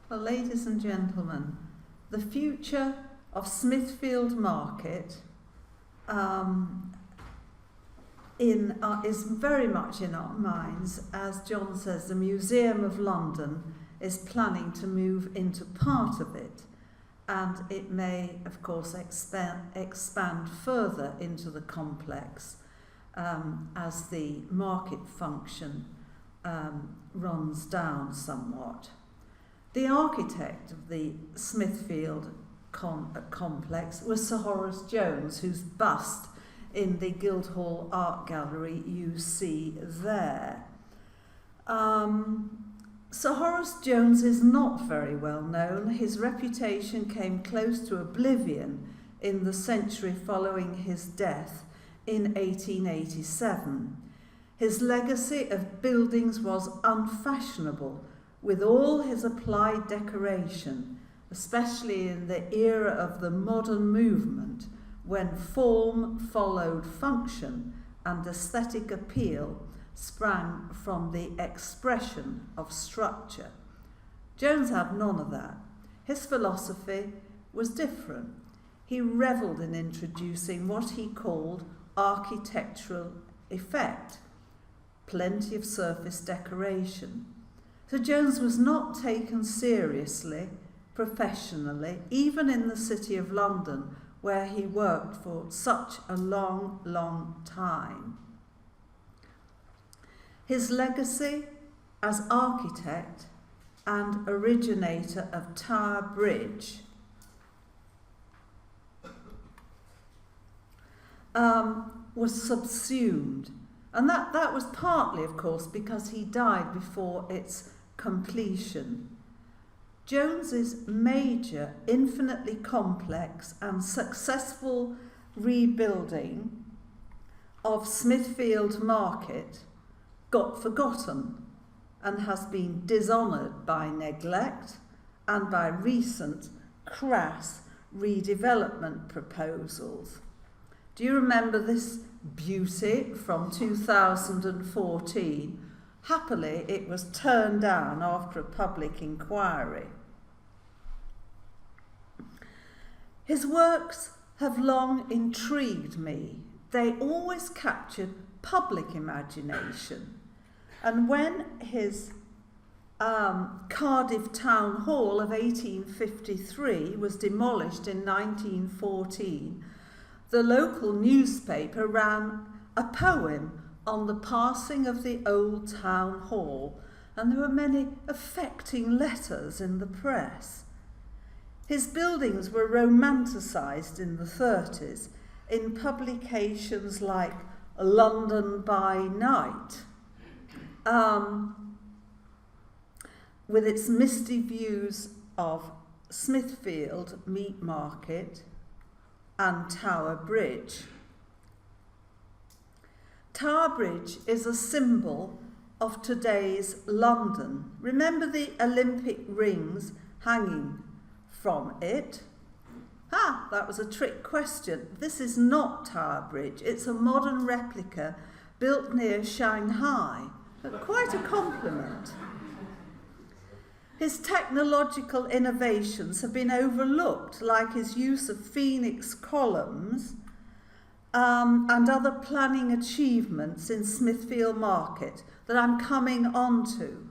Well, ladies and gentlemen, the future of Smithfield Market is very much in our minds. As John says, the Museum of London is planning to move into part of it, and it may, of course, expand further into the complex as the market function runs down somewhat. The architect of the Smithfield complex was Sir Horace Jones, whose bust in the Guildhall Art Gallery you see there. Sir Horace Jones is not very well known. His reputation came close to oblivion in the century following his death in 1887. His legacy of buildings was unfashionable, with all his applied decoration, especially in the era of the modern movement, when form followed function and aesthetic appeal sprang from the expression of structure. Jones had none of that. His philosophy was different. He revelled in introducing what he called architectural effect, plenty of surface decoration. So Jones was not taken seriously professionally, even in the City of London, where he worked for such a long, long time. His legacy as architect and originator of Tower Bridge was subsumed. And that was partly, of course, because he died before its completion. Jones's major, infinitely complex and successful rebuilding of Smithfield Market got forgotten and has been dishonoured by neglect and by recent crass redevelopment proposals. Do you remember this beauty from 2014? Happily, it was turned down after a public inquiry. His works have long intrigued me. They always captured public imagination. And when his Cardiff Town Hall of 1853 was demolished in 1914, the local newspaper ran a poem on the passing of the old town hall, and there were many affecting letters in the press. His buildings were romanticised in the 30s in publications like London by Night, with its misty views of Smithfield Meat Market and Tower Bridge. Tower Bridge is a symbol of today's London. Remember the Olympic rings hanging from it? That was a trick question. This is not Tower Bridge. It's a modern replica built near Shanghai. But quite a compliment. His technological innovations have been overlooked, like his use of phoenix columns and other planning achievements in Smithfield Market that I'm coming on to.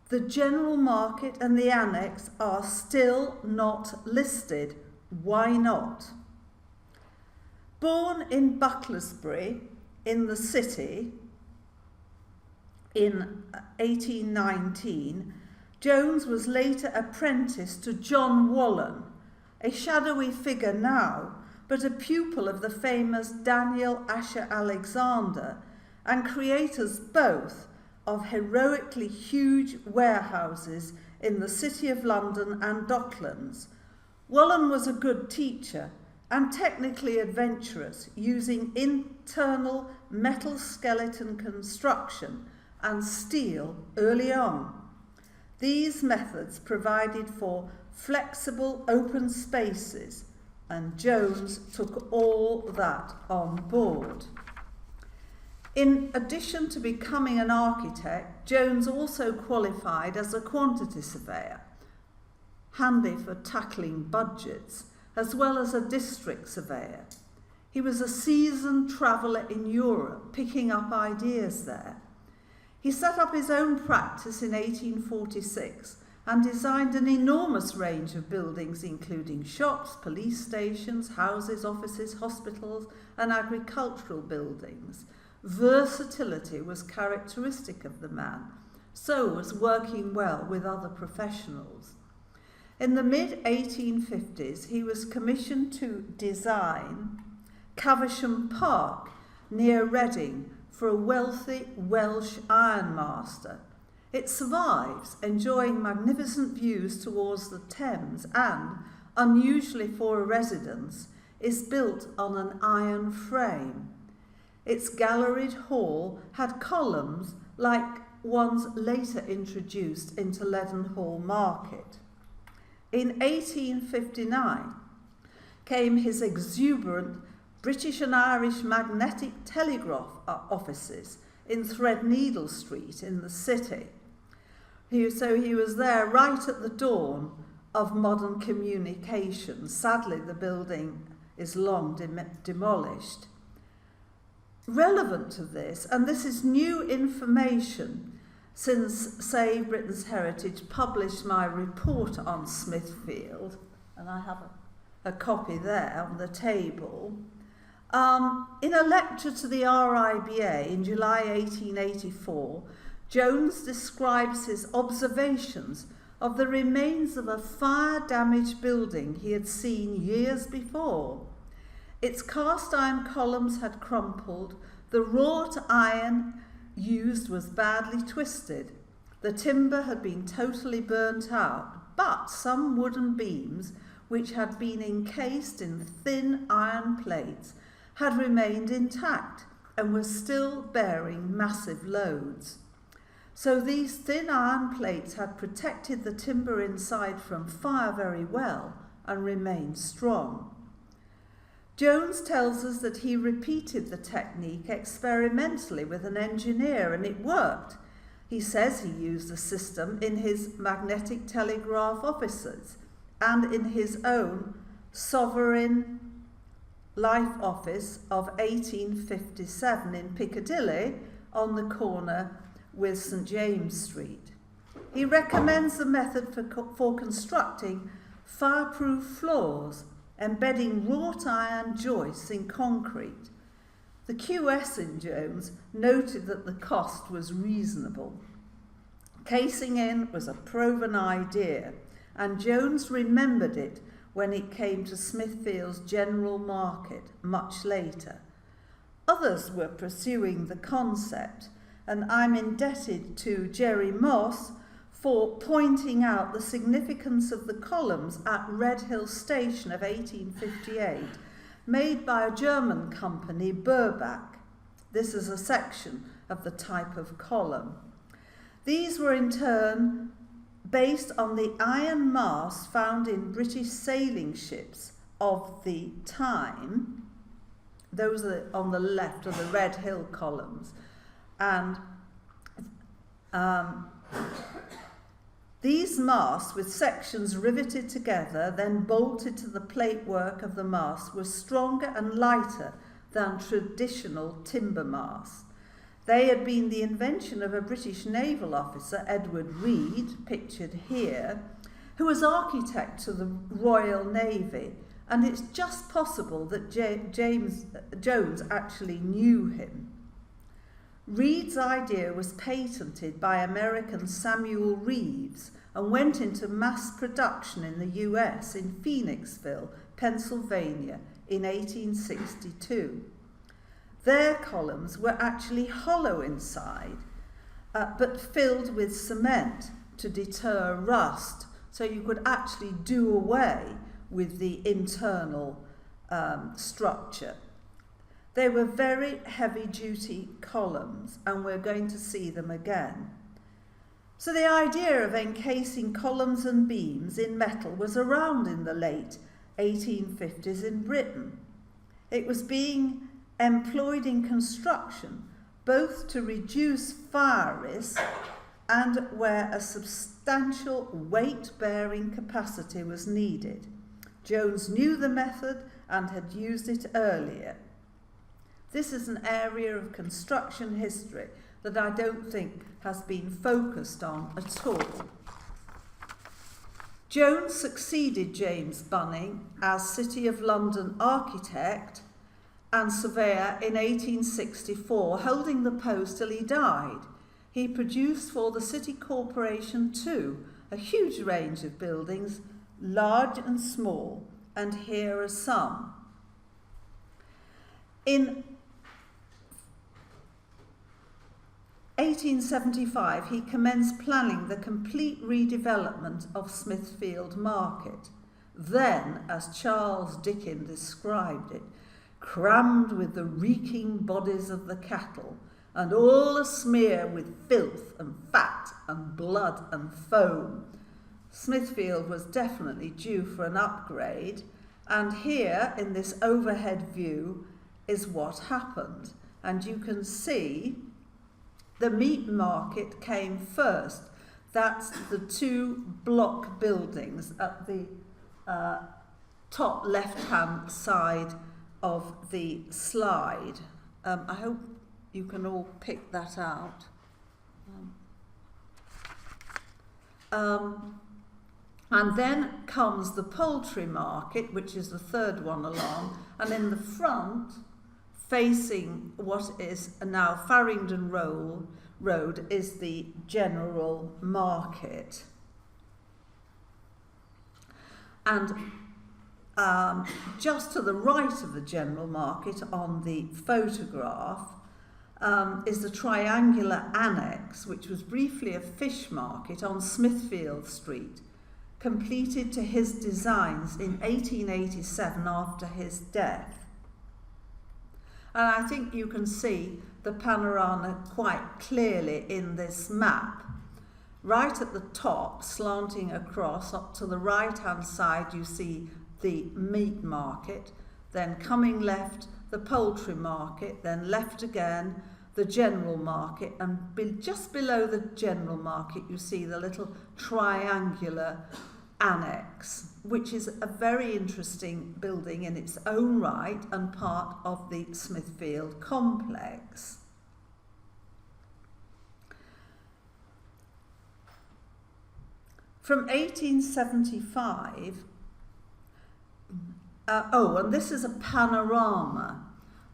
The General Market and the Annex are still not listed. Why not? Born in Bucklersbury in the city in 1819, Jones was later apprenticed to John Wallen, a shadowy figure now, but a pupil of the famous Daniel Asher Alexander, and creators both of heroically huge warehouses in the City of London and Docklands. Wallen was a good teacher and technically adventurous, using internal metal skeleton construction and steel early on. These methods provided for flexible open spaces, and Jones took all that on board. In addition to becoming an architect, Jones also qualified as a quantity surveyor, handy for tackling budgets, as well as a district surveyor. He was a seasoned traveller in Europe, picking up ideas there. He set up his own practice in 1846 and designed an enormous range of buildings, including shops, police stations, houses, offices, hospitals, and agricultural buildings. Versatility was characteristic of the man, so was working well with other professionals. In the mid-1850s, he was commissioned to design Caversham Park near Reading for a wealthy Welsh ironmaster. It survives, enjoying magnificent views towards the Thames and, unusually for a residence, is built on an iron frame. Its galleried hall had columns like ones later introduced into Leadenhall Market. In 1859 came his exuberant British and Irish magnetic telegraph offices in Threadneedle Street in the city. He was there right at the dawn of modern communications. Sadly, the building is long demolished. Relevant to this, and this is new information since Save Britain's Heritage published my report on Smithfield, and I have a copy there on the table. In a lecture to the RIBA in July 1884, Jones describes his observations of the remains of a fire-damaged building he had seen years before. Its cast iron columns had crumpled, the wrought iron used was badly twisted, the timber had been totally burnt out, but some wooden beams, which had been encased in thin iron plates, had remained intact and were still bearing massive loads. So these thin iron plates had protected the timber inside from fire very well and remained strong. Jones tells us that he repeated the technique experimentally with an engineer and it worked. He says he used the system in his magnetic telegraph offices and in his own Sovereign Life Office of 1857 in Piccadilly on the corner with St James Street. He recommends the method for constructing fireproof floors, embedding wrought iron joists in concrete. The QS in Jones noted that the cost was reasonable. Casing in was a proven idea, and Jones remembered it when it came to Smithfield's General Market much later. Others were pursuing the concept, and I'm indebted to Jerry Moss for pointing out the significance of the columns at Redhill Station of 1858, made by a German company, Burbach. This is a section of the type of column. These were in turn based on the iron masts found in British sailing ships of the time. Those are on the left are the Redhill columns. And these masts, with sections riveted together, then bolted to the platework of the mast, were stronger and lighter than traditional timber masts. They had been the invention of a British naval officer, Edward Reed, pictured here, who was architect to the Royal Navy, and it's just possible that Jones actually knew him. Reed's idea was patented by American Samuel Reeves and went into mass production in the US in Phoenixville, Pennsylvania in 1862. Their columns were actually hollow inside, but filled with cement to deter rust, so you could actually do away with the internal structure. They were very heavy-duty columns, and we're going to see them again. So the idea of encasing columns and beams in metal was around in the late 1850s in Britain. It was being employed in construction both to reduce fire risk and where a substantial weight-bearing capacity was needed. Jones knew the method and had used it earlier. This is an area of construction history that I don't think has been focused on at all. Jones succeeded James Bunning as City of London architect and surveyor in 1864, holding the post till he died. He produced for the City Corporation too a huge range of buildings, large and small, and here are some. In 1875, he commenced planning the complete redevelopment of Smithfield Market, then, as Charles Dickens described it, crammed with the reeking bodies of the cattle, and all asmear with filth and fat and blood and foam. Smithfield was definitely due for an upgrade, and here in this overhead view is what happened. And you can see the meat market came first. That's the two block buildings at the top left-hand side of the slide. I hope you can all pick that out. And then comes the Poultry Market, which is the third one along, and in the front, facing what is now Farringdon Road, is the General Market. And just to the right of the General Market on the photograph is the triangular annex, which was briefly a fish market on Smithfield Street, completed to his designs in 1887 after his death. And I think you can see the panorama quite clearly in this map. Right at the top, slanting across up to the right-hand side, you see the meat market, then coming left, the poultry market, then left again, the general market, and just below the general market you see the little triangular annex, which is a very interesting building in its own right and part of the Smithfield complex. From 1875, and this is a panorama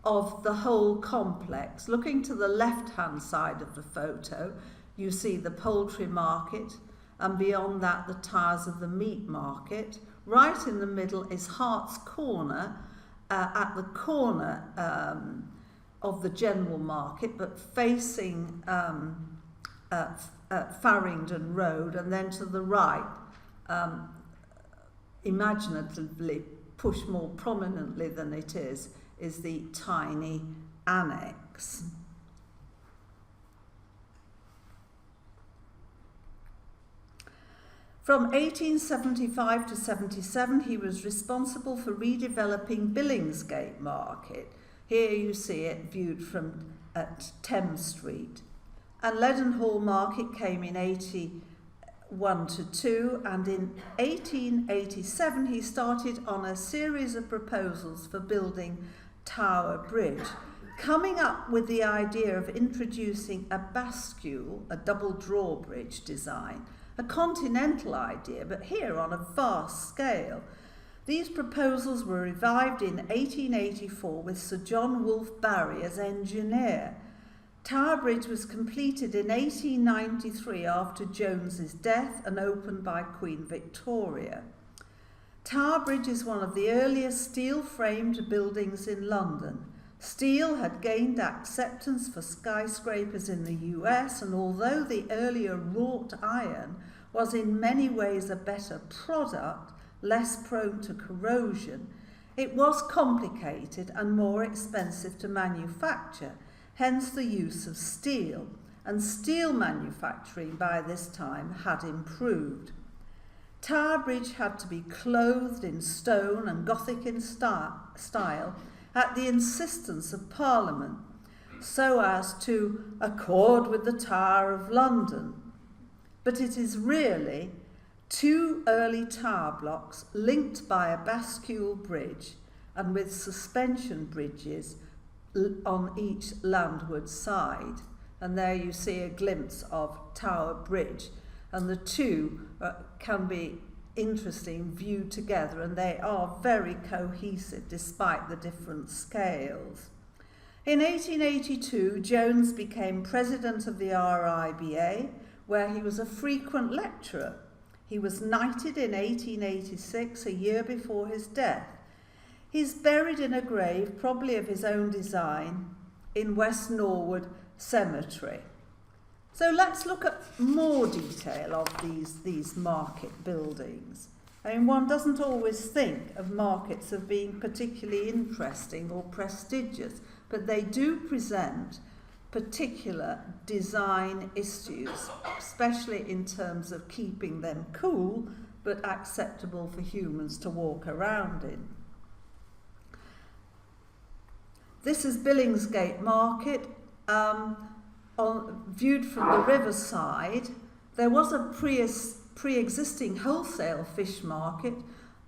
of the whole complex. Looking to the left-hand side of the photo, you see the poultry market, and beyond that the towers of the meat market. Right in the middle is Hart's Corner, at the corner of the general market, but facing Farringdon Road, and then to the right, imaginatively pushed more prominently than it is the tiny annex. From 1875 to 77, he was responsible for redeveloping Billingsgate Market. Here you see it viewed from Thames Street. And Leadenhall Market came in 81 to 2, and in 1887 he started on a series of proposals for building Tower Bridge, coming up with the idea of introducing a bascule, a double drawbridge design, a continental idea, but here on a vast scale. These proposals were revived in 1884 with Sir John Wolfe Barry as engineer. Tower Bridge was completed in 1893 after Jones's death and opened by Queen Victoria. Tower Bridge is one of the earliest steel-framed buildings in London. Steel had gained acceptance for skyscrapers in the US, and although the earlier wrought iron was in many ways a better product, less prone to corrosion, it was complicated and more expensive to manufacture, hence the use of steel, and steel manufacturing by this time had improved. Tower Bridge had to be clothed in stone and Gothic in style at the insistence of Parliament, so as to accord with the Tower of London. but it is really two early tower blocks linked by a bascule bridge and with suspension bridges on each landward side. And there you see a glimpse of Tower Bridge, and the two can be interesting viewed together, and they are very cohesive despite the different scales. In 1882, Jones became president of the RIBA, where he was a frequent lecturer. He was knighted in 1886, a year before his death. He's buried in a grave, probably of his own design, in West Norwood Cemetery. So let's look at more detail of these market buildings. I mean, one doesn't always think of markets as being particularly interesting or prestigious, but they do present particular design issues, especially in terms of keeping them cool but acceptable for humans to walk around in. This is Billingsgate Market. Viewed from the riverside, there was a pre-existing wholesale fish market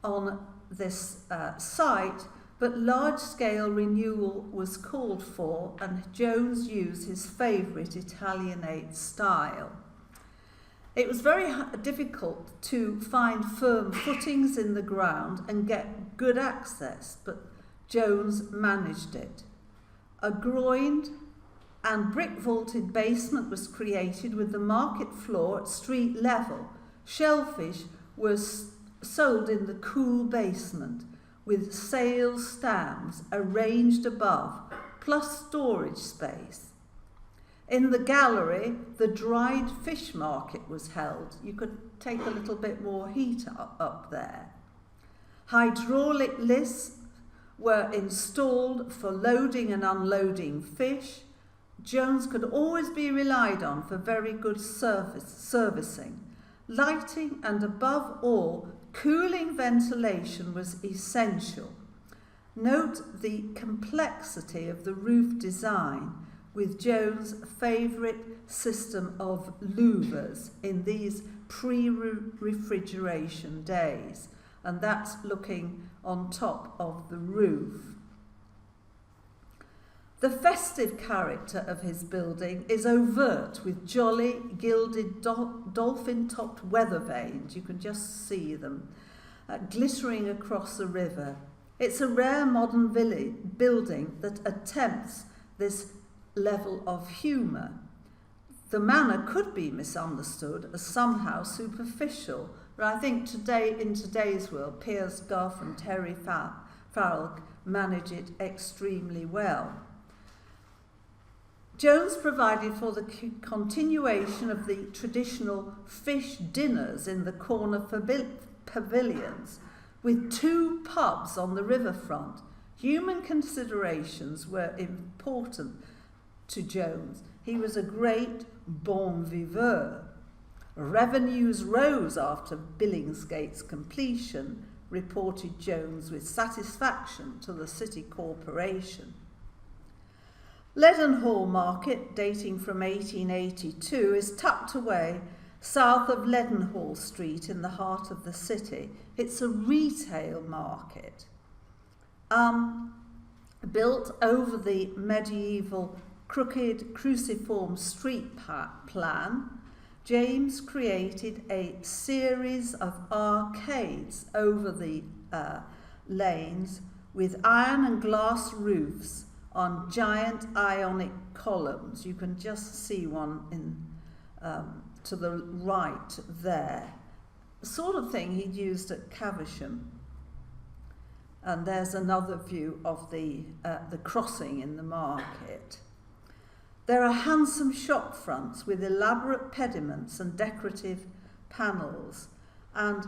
on this site, but large-scale renewal was called for, and Jones used his favourite Italianate style. It was very difficult to find firm footings in the ground and get good access, but Jones managed it. A groined and brick-vaulted basement was created with the market floor at street level. Shellfish was sold in the cool basement with sale stands arranged above, plus storage space. In the gallery, the dried fish market was held. You could take a little bit more heat up there. Hydraulic lifts were installed for loading and unloading fish. Jones could always be relied on for very good servicing. Lighting and, above all, cooling ventilation was essential. Note the complexity of the roof design with Jones' favourite system of louvers in these pre-refrigeration days, and that's looking on top of the roof. The festive character of his building is overt with jolly, gilded, dolphin-topped weather vanes. You can just see them glittering across the river. It's a rare modern building that attempts this level of humour. The manner could be misunderstood as somehow superficial, but I think in today's world, Piers Gough and Terry Farrell manage it extremely well. Jones provided for the continuation of the traditional fish dinners in the corner pavilions, with two pubs on the riverfront. Human considerations were important to Jones. He was a great bon viveur. Revenues rose after Billingsgate's completion, reported Jones with satisfaction to the City Corporation. Leadenhall Market, dating from 1882, is tucked away south of Leadenhall Street in the heart of the city. It's a retail market. Built over the medieval crooked cruciform street plan, James created a series of arcades over the lanes with iron and glass roofs on giant ionic columns. You can just see one to the right there. The sort of thing he'd used at Caversham. And there's another view of the crossing in the market. There are handsome shop fronts with elaborate pediments and decorative panels, and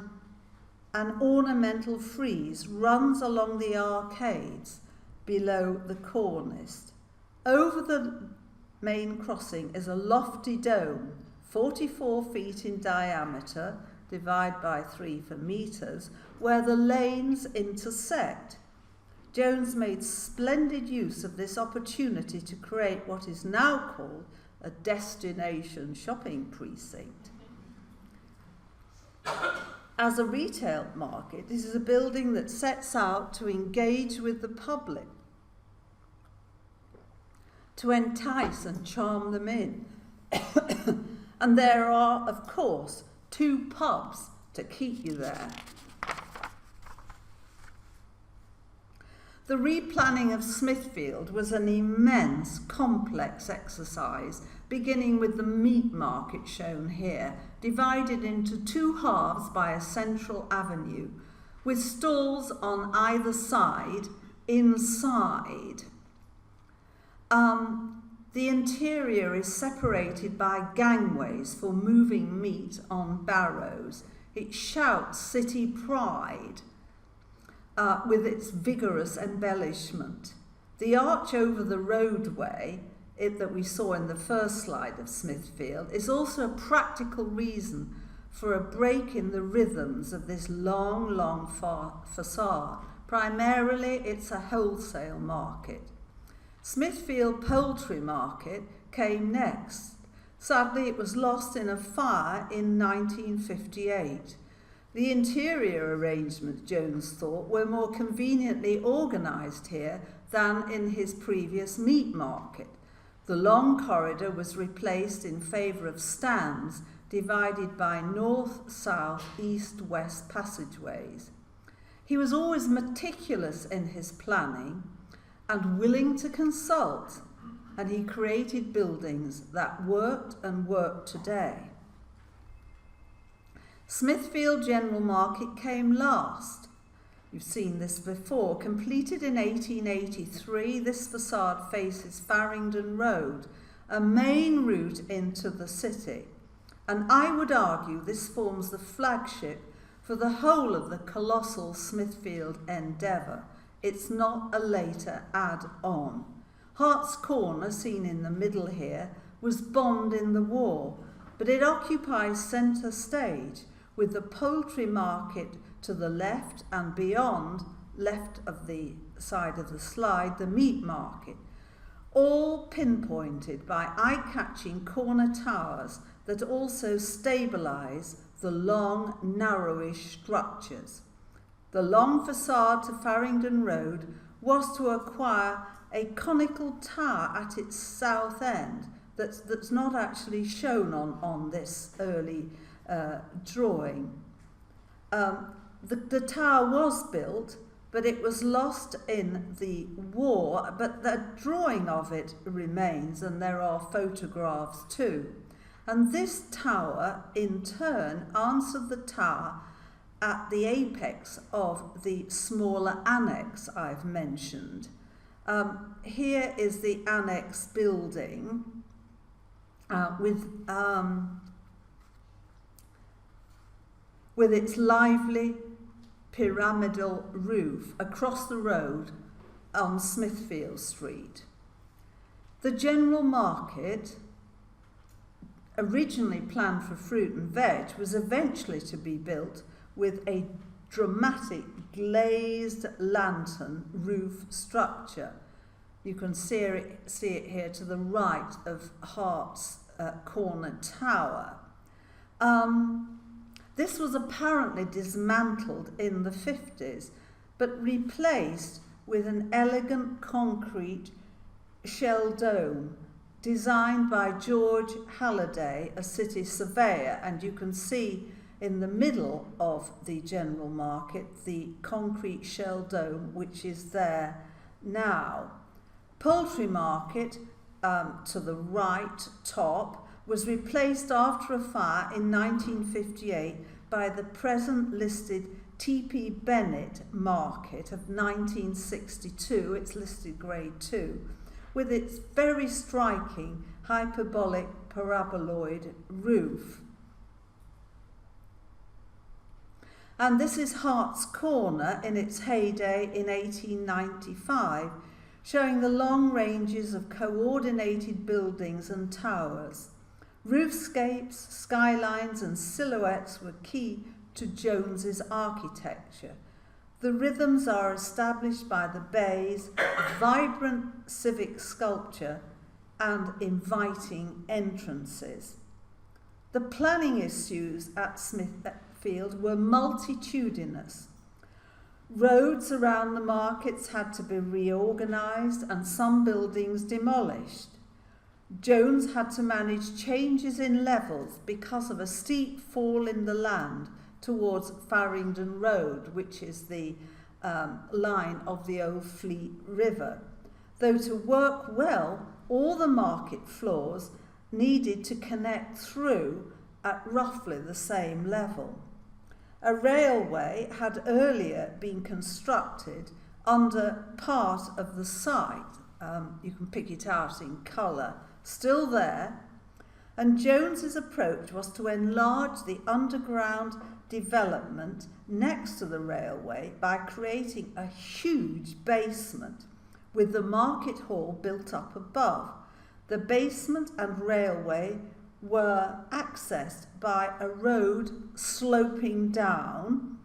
an ornamental frieze runs along the arcades below the cornice. Over the main crossing is a lofty dome, 44 feet in diameter, divide by 3 for metres, where the lanes intersect. Jones made splendid use of this opportunity to create what is now called a destination shopping precinct. As a retail market, this is a building that sets out to engage with the public, to entice and charm them in. And there are, of course, 2 pubs to keep you there. The replanning of Smithfield was an immense, complex exercise, beginning with the meat market shown here, divided into 2 halves by a central avenue, with stalls on either side inside. The interior is separated by gangways for moving meat on barrows. It shouts city pride with its vigorous embellishment. The arch over the roadway that we saw in the first slide of Smithfield is also a practical reason for a break in the rhythms of this long facade. Primarily, it's a wholesale market. Smithfield Poultry Market came next. Sadly, it was lost in a fire in 1958. The interior arrangements, Jones thought, were more conveniently organised here than in his previous meat market. The long corridor was replaced in favour of stands divided by north, south, east, west passageways. He was always meticulous in his planning and willing to consult, and he created buildings that worked and work today. Smithfield General Market came last. You've seen this before. Completed in 1883, this facade faces Farringdon Road, a main route into the city. And I would argue this forms the flagship for the whole of the colossal Smithfield endeavour. It's not a later add-on. Hart's Corner, seen in the middle here, was bombed in the war, but it occupies centre stage, with the poultry market to the left and beyond, left of the side of the slide, the meat market, all pinpointed by eye-catching corner towers that also stabilise the long, narrowish structures. The long facade to Farringdon Road was to acquire a conical tower at its south end that's not actually shown on this early drawing. The tower was built, but it was lost in the war, but the drawing of it remains, and there are photographs too. And this tower, in turn, answered the tower at the apex of the smaller annex I've mentioned. Here is the annex building with its lively pyramidal roof across the road on Smithfield Street. The General Market, originally planned for fruit and veg, was eventually to be built with a dramatic glazed lantern roof structure. You can see it here to the right of Hart's Corner Tower. This was apparently dismantled in the 50s, but replaced with an elegant concrete shell dome designed by George Halliday, a city surveyor, and you can see in the middle of the General Market the concrete shell dome which is there now. Poultry Market to the right top was replaced after a fire in 1958 by the present listed T.P. Bennett Market of 1962, it's listed grade 2, with its very striking hyperbolic paraboloid roof. And this is Hart's Corner in its heyday in 1895, showing the long ranges of coordinated buildings and towers. Roofscapes, skylines and silhouettes were key to Jones's architecture. The rhythms are established by the bay's vibrant civic sculpture and inviting entrances. The planning issues at Smithfield were multitudinous. Roads around the markets had to be reorganised and some buildings demolished. Jones had to manage changes in levels because of a steep fall in the land towards Farringdon Road, which is the line of the old Fleet River. Though to work well, all the market floors needed to connect through at roughly the same level. A railway had earlier been constructed under part of the site. You can pick it out in colour, still there. And Jones's approach was to enlarge the underground development next to the railway by creating a huge basement with the market hall built up above. The basement and railway were accessed by a road sloping down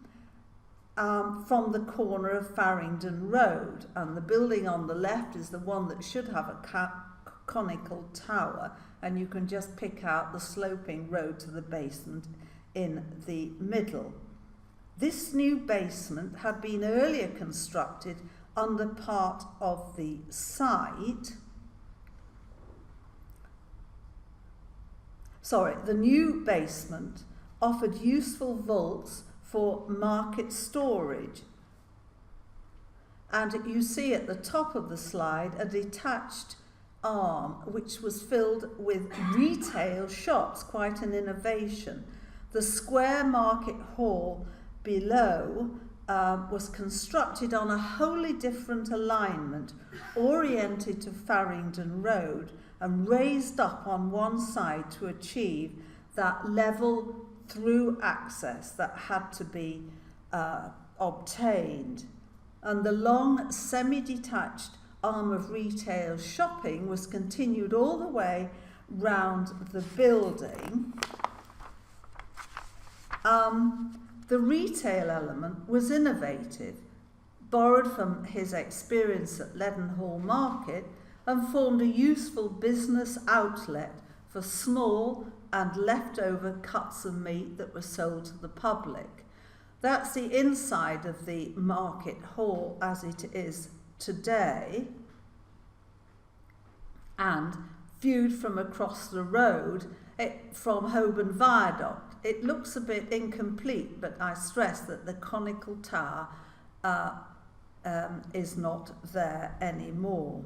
from the corner of Farringdon Road, and the building on the left is the one that should have a conical tower, and you can just pick out the sloping road to the basement in the middle. This new basement had been earlier constructed under part of the site. The new basement offered useful vaults for market storage. And you see at the top of the slide a detached arm which was filled with retail shops, quite an innovation. The square market hall below was constructed on a wholly different alignment, oriented to Farringdon Road and raised up on one side to achieve that level through access that had to be obtained. And the long semi-detached arm of retail shopping was continued all the way round the building. The retail element was innovative, borrowed from his experience at Leadenhall Market, and formed a useful business outlet for small and leftover cuts of meat that were sold to the public. That's the inside of the market hall as it is today, and viewed from across the road from Holborn Viaduct. It looks a bit incomplete, but I stress that the conical tower is not there anymore.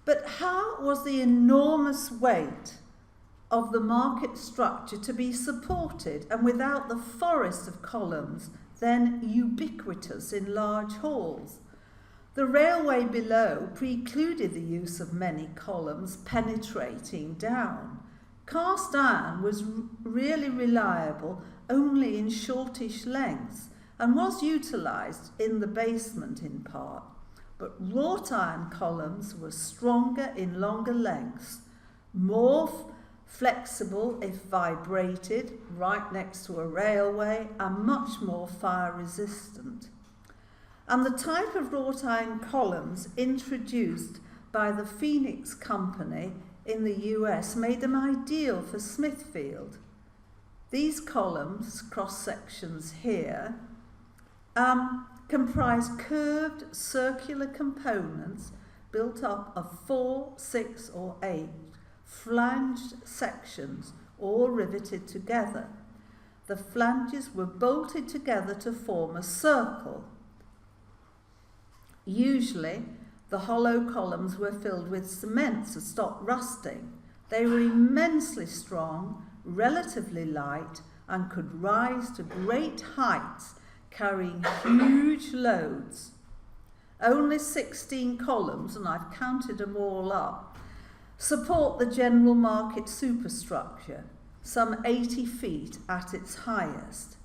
But how was the enormous weight of the market structure to be supported, and without the forest of columns then ubiquitous in large halls? The railway below precluded the use of many columns penetrating down. Cast iron was really reliable only in shortish lengths and was utilised in the basement in part. But wrought iron columns were stronger in longer lengths, more flexible if vibrated right next to a railway, and much more fire resistant. And the type of wrought iron columns introduced by the Phoenix Company in the US made them ideal for Smithfield. These columns, cross sections here, comprise curved circular components built up of 4, 6 or 8 flanged sections, all riveted together. The flanges were bolted together to form a circle. Usually, the hollow columns were filled with cement to stop rusting. They were immensely strong, relatively light, and could rise to great heights, carrying huge loads. Only 16 columns, and I've counted them all up, support the general market superstructure, some 80 feet at its highest.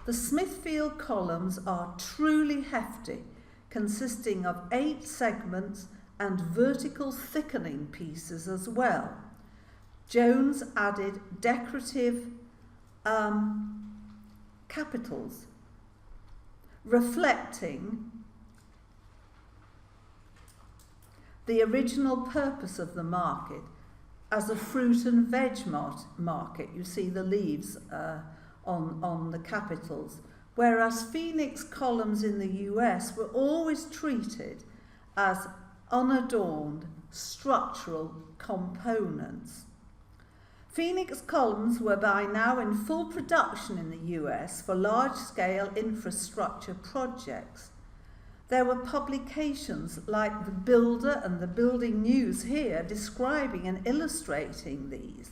The Smithfield columns are truly hefty, consisting of 8 segments and vertical thickening pieces as well. Jones added decorative capitals, reflecting the original purpose of the market as a fruit and veg market. You see the leaves on the capitals, whereas Phoenix columns in the US were always treated as unadorned structural components. Phoenix columns were by now in full production in the US for large-scale infrastructure projects. There were publications like The Builder and the Building News here describing and illustrating these.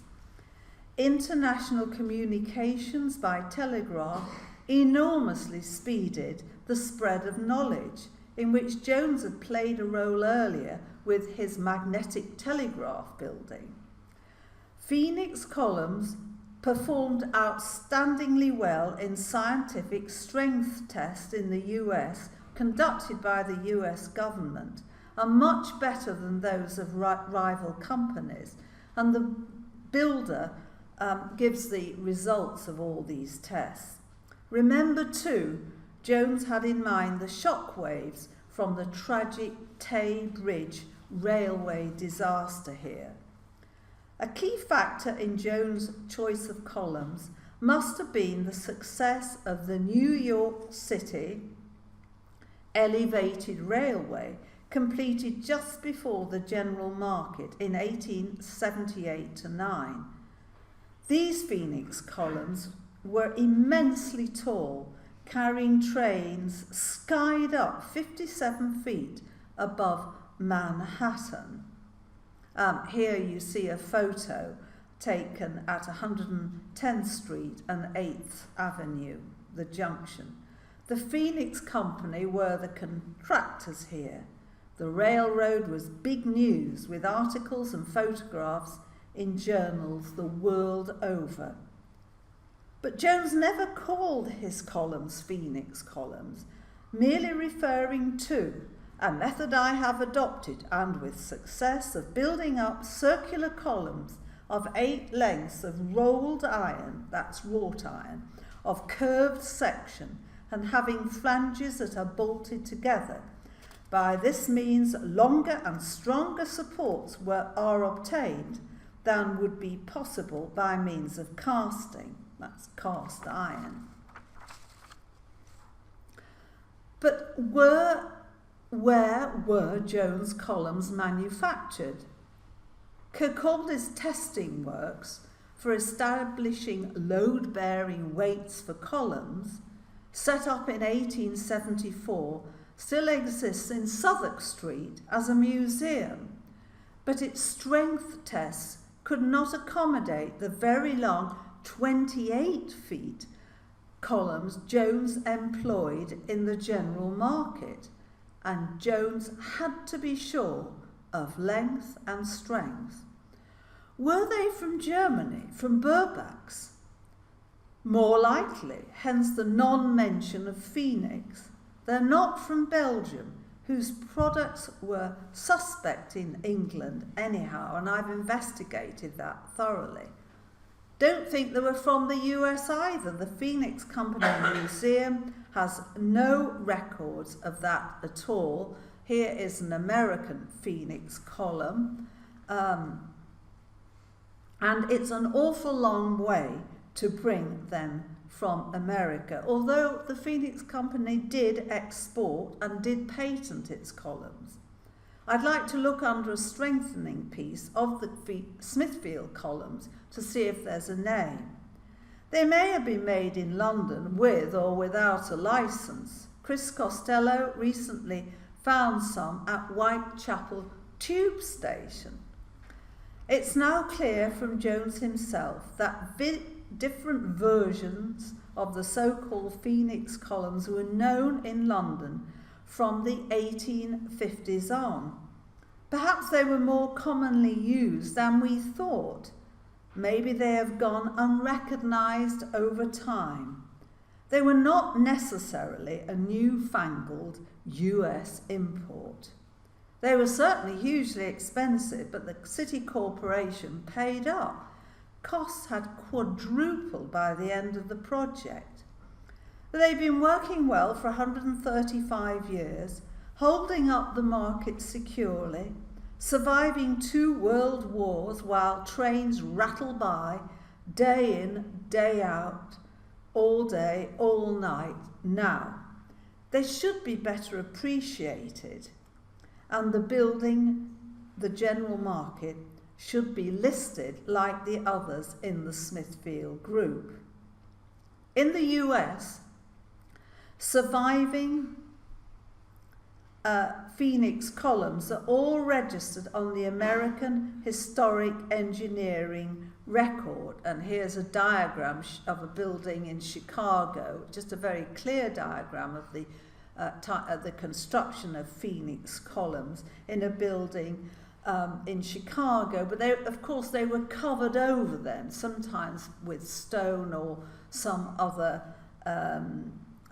International communications by telegraph enormously speeded the spread of knowledge, in which Jones had played a role earlier with his magnetic telegraph building. Phoenix columns performed outstandingly well in scientific strength tests in the US conducted by the US government, are much better than those of rival companies, and the Builder gives the results of all these tests. Remember too, Jones had in mind the shock waves from the tragic Tay Bridge railway disaster here. A key factor in Jones' choice of columns must have been the success of the New York City elevated railway, completed just before the General Market in 1878-9. These Phoenix columns were immensely tall, carrying trains skied up 57 feet above Manhattan. Here you see a photo taken at 110th Street and 8th Avenue, the junction. The Phoenix Company were the contractors here. The railroad was big news, with articles and photographs in journals the world over. But Jones never called his columns Phoenix columns, merely referring to a method I have adopted, and with success, of building up circular columns of 8 lengths of rolled iron, that's wrought iron, of curved section, and having flanges that are bolted together. By this means, longer and stronger supports are obtained than would be possible by means of casting, that's cast iron. But where were Jones' columns manufactured? Kirkcaldy's testing works for establishing load-bearing weights for columns, set up in 1874, still exists in Southwark Street as a museum, but its strength tests could not accommodate the very long 28 feet columns Jones employed in the General Market, and Jones had to be sure of length and strength. Were they from Germany, from Burbach's? More likely, hence the non-mention of Phoenix. They're not from Belgium, whose products were suspect in England anyhow, and I've investigated that thoroughly. Don't think they were from the US either. The Phoenix Company Museum has no records of that at all. Here is an American Phoenix column, and it's an awful long way to bring them from America, although the Phoenix Company did export and did patent its columns. I'd like to look under a strengthening piece of the Smithfield columns to see if there's a name. They may have been made in London with or without a licence. Chris Costello recently found some at Whitechapel Tube Station. It's now clear from Jones himself that different versions of the so-called Phoenix columns were known in London from the 1850s on. Perhaps they were more commonly used than we thought. Maybe they have gone unrecognised over time. They were not necessarily a newfangled US import. They were certainly hugely expensive, but the city corporation paid up. Costs had quadrupled by the end of the project. They've been working well for 135 years, holding up the market securely, surviving 2 world wars while trains rattle by, day in, day out, all day, all night now. They should be better appreciated, and the building, the general market, should be listed like the others in the Smithfield group. In the US, surviving Phoenix columns are all registered on the American Historic Engineering Record. And here's a diagram of a building in Chicago, just a very clear diagram of the construction of Phoenix columns in a building in Chicago. But of course they were covered over them, sometimes with stone or some other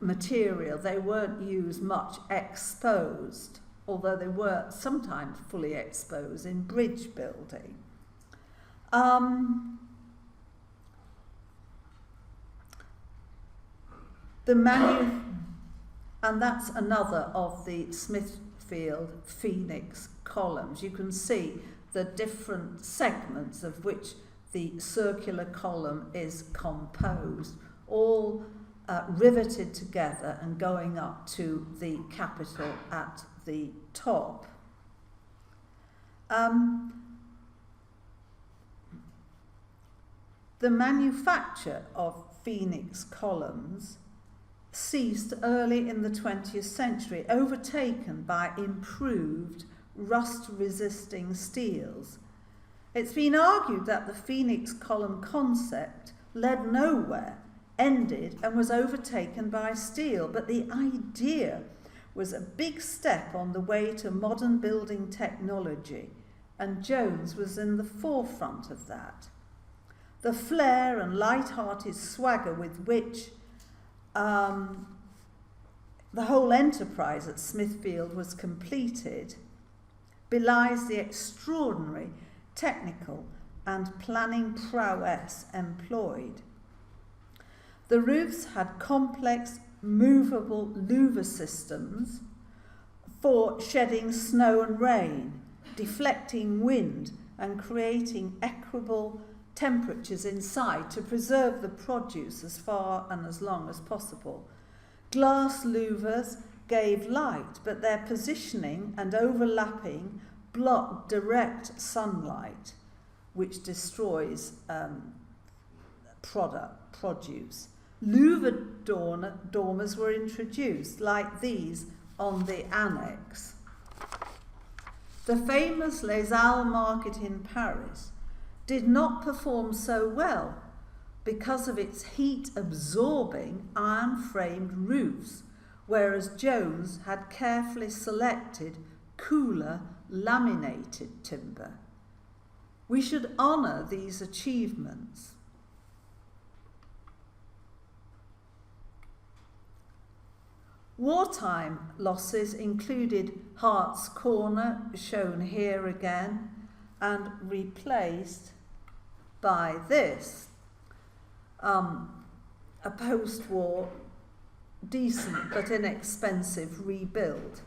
material. They weren't used much exposed, although they were sometimes fully exposed in bridge building. And that's another of the Smithfield Phoenix columns. You can see the different segments of which the circular column is composed, all riveted together and going up to the capital at the top. The manufacture of Phoenix columns ceased early in the 20th century, overtaken by improved rust-resisting steels. It's been argued that the Phoenix column concept led nowhere, ended and was overtaken by steel, but the idea was a big step on the way to modern building technology, and Jones was in the forefront of that. The flair and light-hearted swagger with which the whole enterprise at Smithfield was completed belies the extraordinary technical and planning prowess employed. The roofs had complex movable louver systems for shedding snow and rain, deflecting wind and creating equable temperatures inside to preserve the produce as far and as long as possible. Glass louvers gave light, but their positioning and overlapping blocked direct sunlight, which destroys produce. Louvered dormers were introduced, like these on the annex. The famous SAL market in Paris did not perform so well because of its heat-absorbing iron-framed roofs, whereas Jones had carefully selected cooler laminated timber. We should honour these achievements. Wartime losses included Hart's Corner, shown here again, and replaced by this, a post-war decent but inexpensive rebuild.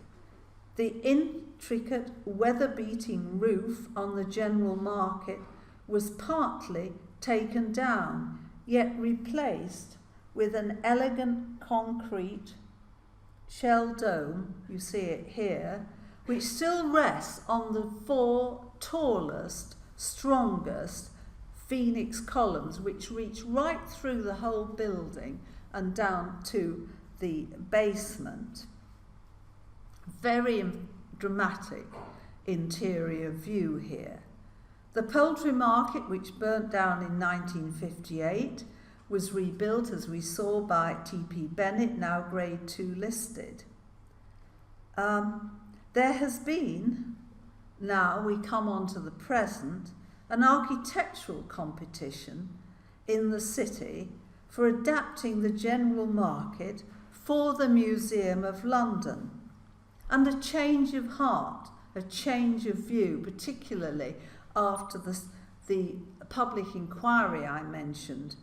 The intricate weather-beating roof on the general market was partly taken down, yet replaced with an elegant concrete shell dome, you see it here, which still rests on the 4 tallest, strongest Phoenix columns, which reach right through the whole building and down to the basement. Very dramatic interior view here. The Poultry Market, which burnt down in 1958, was rebuilt, as we saw, by T.P. Bennett, now Grade 2 listed. There has been, now we come on to the present, an architectural competition in the city for adapting the general market for the Museum of London, and a change of heart, a change of view, particularly after the public inquiry I mentioned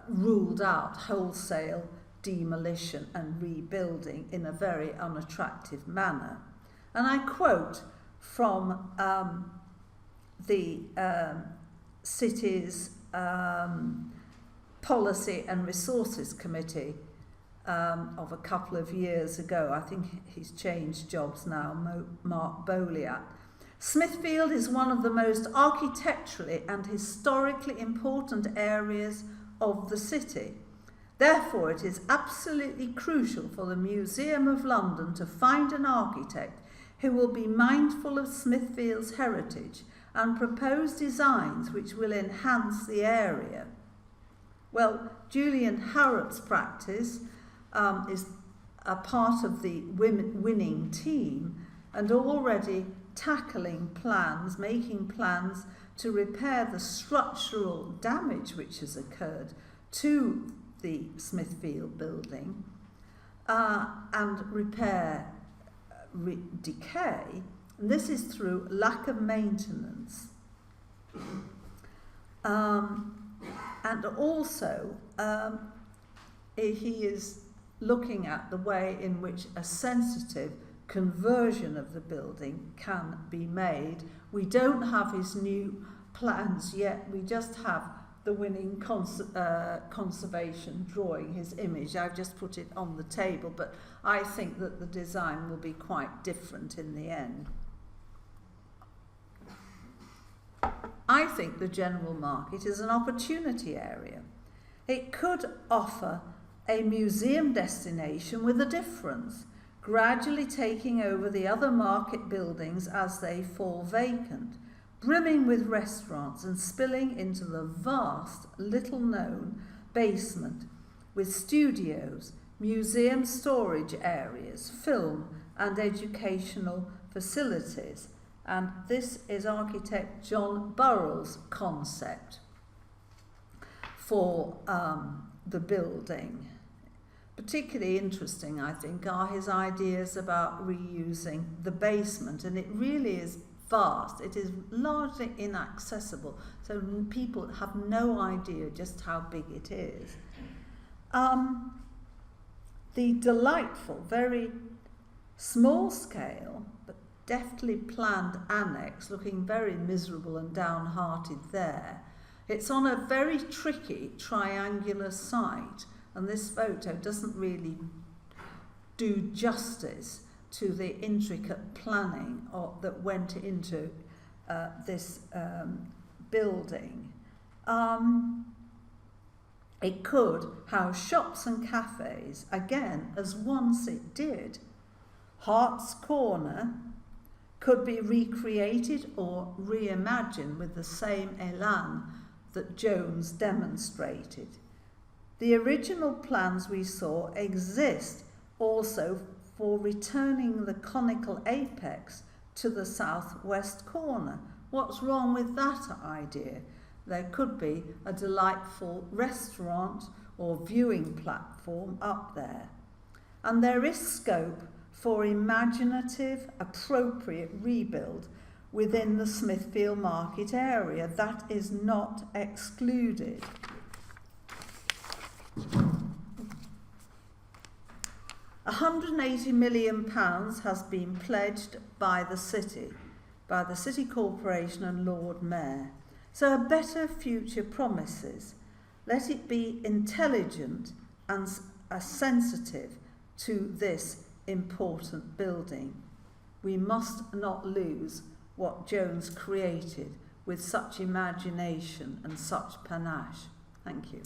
ruled out wholesale demolition and rebuilding in a very unattractive manner. And I quote from the city's Policy and Resources Committee of a couple of years ago. I think he's changed jobs now, Mark Boliat. Smithfield is one of the most architecturally and historically important areas of the city. Therefore, it is absolutely crucial for the Museum of London to find an architect who will be mindful of Smithfield's heritage and propose designs which will enhance the area. Well, Julian Harrop's practice is a part of the winning team and already making plans to repair the structural damage which has occurred to the Smithfield building and repair decay. And this is through lack of maintenance. And also, he is looking at the way in which a sensitive conversion of the building can be made. We don't have his new plans yet, we just have the winning conservation drawing, his image. I've just put it on the table, but I think that the design will be quite different in the end. I think the general market is an opportunity area. It could offer a museum destination with a difference, gradually taking over the other market buildings as they fall vacant, brimming with restaurants and spilling into the vast, little-known basement with studios, museum storage areas, film and educational facilities. And this is architect John Burrell's concept for the building. Particularly interesting, I think, are his ideas about reusing the basement, and it really is vast. It is largely inaccessible, so people have no idea just how big it is. The delightful, very small scale, but deftly planned annex, looking very miserable and downhearted there. It's on a very tricky triangular site, and this photo doesn't really do justice to the intricate planning that went into this building. It could house shops and cafes, again, as once it did. Hart's Corner could be recreated or reimagined with the same elan that Jones demonstrated. The original plans we saw exist also for returning the conical apex to the southwest corner. What's wrong with that idea? There could be a delightful restaurant or viewing platform up there. And there is scope for imaginative, appropriate rebuild within the Smithfield Market area. That is not excluded. £180 million has been pledged by the City Corporation and Lord Mayor. So a better future promises. Let it be intelligent and sensitive to this important building. We must not lose what Jones created with such imagination and such panache. Thank you.